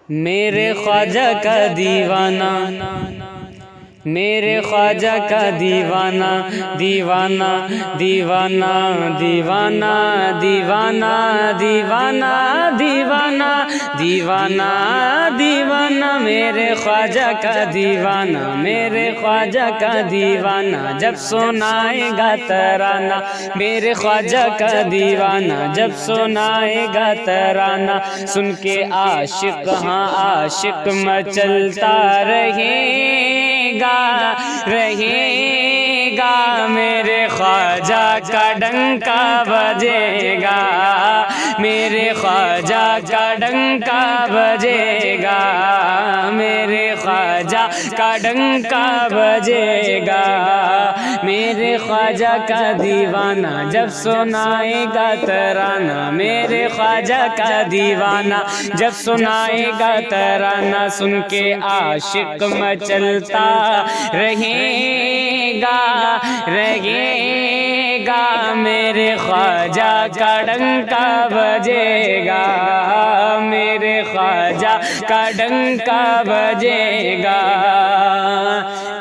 میرے خواجہ کا دیوانہ، میرے خواجہ کا دیوانہ، دیوانہ دیوانہ دیوانہ دیوانہ دیوانہ دیوانہ دیوانہ دیوانہ، میرے خواجہ کا دیوانہ، میرے خواجہ کا دیوانہ، جب سنائے گا ترانہ میرے خواجہ کا دیوانہ، جب سنائے گا ترانہ، سن کے عاشق ہاں عاشق مچلتا رہے گا رہے گا، میرے خواجہ کا ڈنکا بجے گا، میرے خواجہ کا ڈنکا بجے گا، میرے خواجہ کا ڈنکا بجے گا، میرے خواجہ کا دیوانہ، جب سنائے گا ترانہ میرے خواجہ کا دیوانہ، جب سنائے گا ترانہ، سن کے عاشق مچلتا رہے گا رہے گا، میرے خواجہ کا ڈنکا بجے گا، میرے خواجہ کا ڈنکا بجے گا،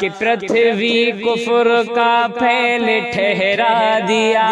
کہ پرتھوی کفر کا پھیل ٹھہرا دیا،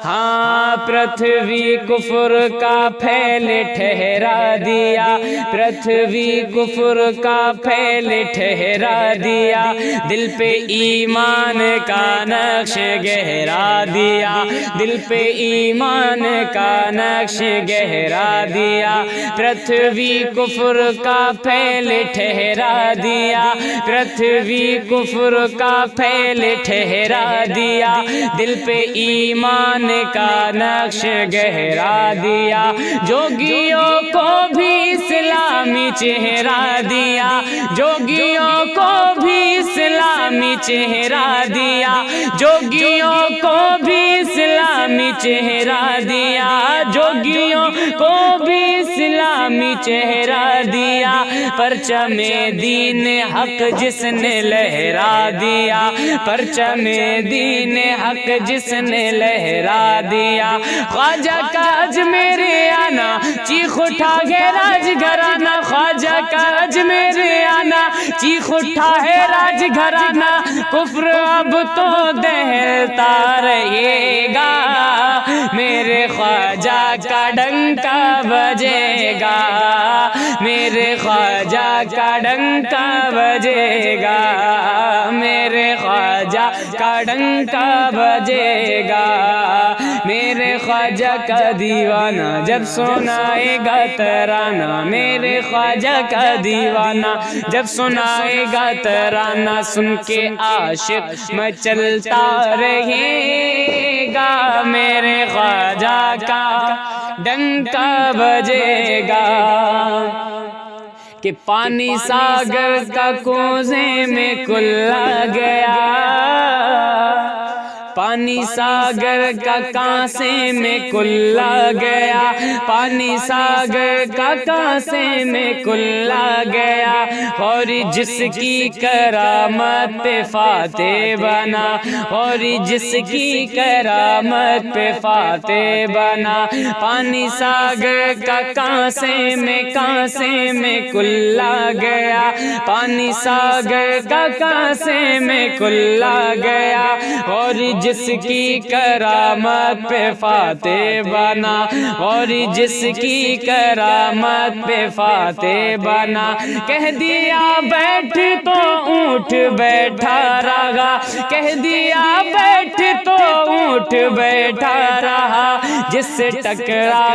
ہاں پرتھوی کفر کا پھیل ٹھہرا دیا، پرتھوی کفر کا پھیل ٹھہرا دیا، دل پہ ایمان کا نقش گہرا دیا، دل پہ ایمان کا نقش گہرا دیا، پرتھوی کفر کا پھیل ٹھہرا دیا، پرتھوی کفر کا پھیل ٹھہرا دیا، دل پہ ایمان کا نقش گہرا دیا، جوگیوں کو بھی اسلامی چہرہ دیا، جوگیوں کو بھی اسلامی چہرہ دیا، جوگیوں کو بھی اسلامی چہرہ دیا، جوگیوں کو بھی اسلامی چہرہ دیا، پرچم دین حق جس نے لہرا دیا، پرچم دین حق جس نے لہرا دیا، خواجہ کا اجمیر آنا چیخ اٹھا ہے راج گھرانہ، خواجہ کا اجمیر آنا چیخ اٹھا ہے راج گھرانہ، کفر اب تو دہلتا رہے گا، میرے خواجہ کا ڈنکا بجے گا، میرے خواجہ کا ڈنکا بجے گا، میرے خواجہ کا ڈنکا بجے گا، میرے خواجہ کا دیوانہ، جب سنائے گا ترانہ میرے خواجہ کا دیوانہ، جب سنائے گا ترانہ، سن کے عاشق مچلتا رہے گا، میرے خواجہ کا ڈنکا بجے گا، کہ پانی ساگر کا کوزے میں کھلا گیا، پانی ساگر کا کانسے میں کھلا گیا، پانی ساگر کا کانسے میں کھلا گیا، اور جس کی کرامت پہ فاتح بنا، اور جس کی کرامت پہ فاتح بنا، پانی ساگر کا کانسے میں کھلا گیا، پانی ساگر کا کانسے میں کھلا گیا، اور جس کی کرامت پہ فاتح بنا، اور جس کی کرامت پہ فاتح بنا، کہہ دیا بیٹھ تو اونٹ بیٹھا رہا، کہہ دیا بیٹھ تو اونٹ بیٹھا رہا، جس سے ٹکرا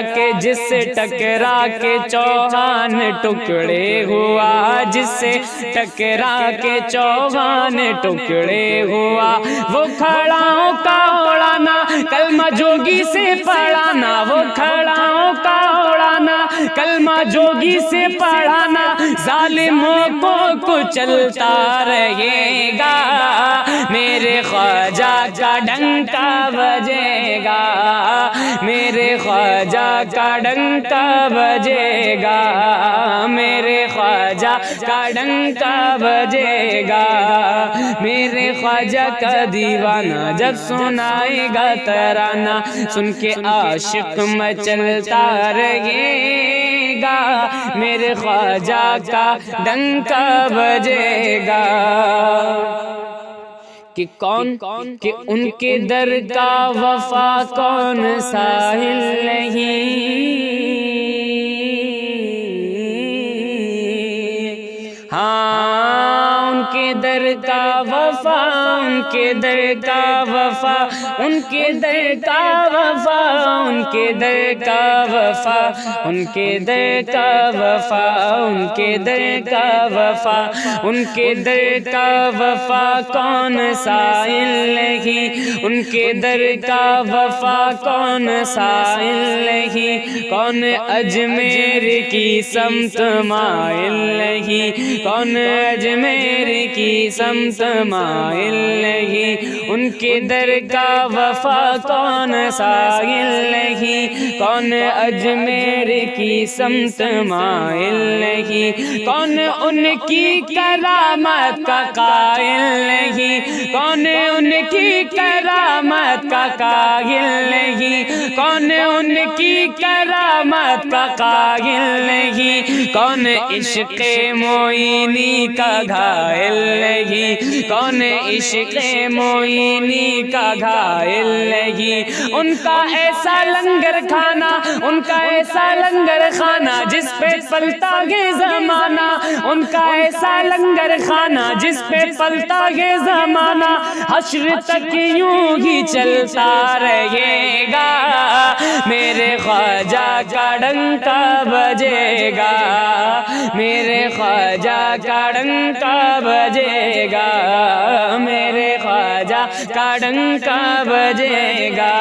کے چوہان ٹکڑے ہوا، جس سے ٹکرا کے چوہان ٹکڑے ہوا، وہ کھڑاؤں کا اڑانا کلمہ جوگی سے پڑھانا، وہ کھڑاؤں کا اڑانا کلمہ جوگی سے پڑھانا، ظالموں کو کچلتا رہے گا، میرے خواجہ کا ڈنکا بجے گا، میرے خواجہ کا ڈنکا بجے گا، میرے خواجہ کا ڈنکا بجے گا، میرے خواجہ کا دیوانہ، جب سنائے گا ترانہ، سن کے عاشق مچلتا رہے گا، میرے خواجہ کا ڈنکا بجے گا۔ کہ کون کہ ان کے در کا وفا کون ساحل نہیں، ہاں ان کے در کا وفا، ان کے در کا وفا، ان کے در کا وفا، ان کے در کا وفا، ان کے در کا وفا، ان کے در کا وفا، ان کے در کا وفا کون سائل نہیں، ان کے در کا وفا کون سائل نہیں، کون اجمیر کی سمت مائل نہیں، کون اجمیر کی سمت مائل نہیں، ان کے در کا وفا کون سائل نہیں، کون اجمیر کی سمت مائل نہیں، کون ان کی کرامت کا قائل نہیں، کون ان کی کرامت کا قائل نہیں، کون ان کی کرامت کا قائل نہیں، کون عشق معینی کا گھائل نہیں، کون عشق معینی کا گھائل نہیں، ان کا ایسا لنگر کھانا، ان کا ایسا لنگر کھانا جس پہ پلتا ہے زمانہ، ان کا ایسا لنگر کھانا جس پہ پلتا ہے زمانہ، حشر تک یوں ہی چلتا رہے گا، میرے خواجہ کا ڈنکا بجے گا، میرے خواجہ کا ڈنکا بجے گا، میرے خواجہ کا ڈنکا بجے گا،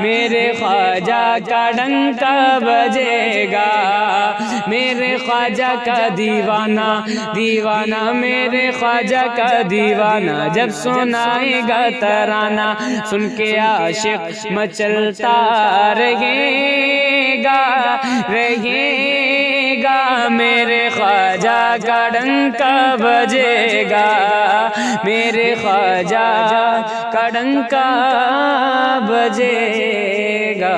میرے خواجہ کا ڈنکا بجے گا، میرے خواجہ کا دیوانہ دیوانہ، میرے خواجہ کا دیوانہ جب سنائے گا ترانہ، سن کے عاشق مچلتا رہے گا، رہے گا، میرے خواجہ کا ڈنکا بجے گا، میرے خواجہ کا ڈنکا بجے گا۔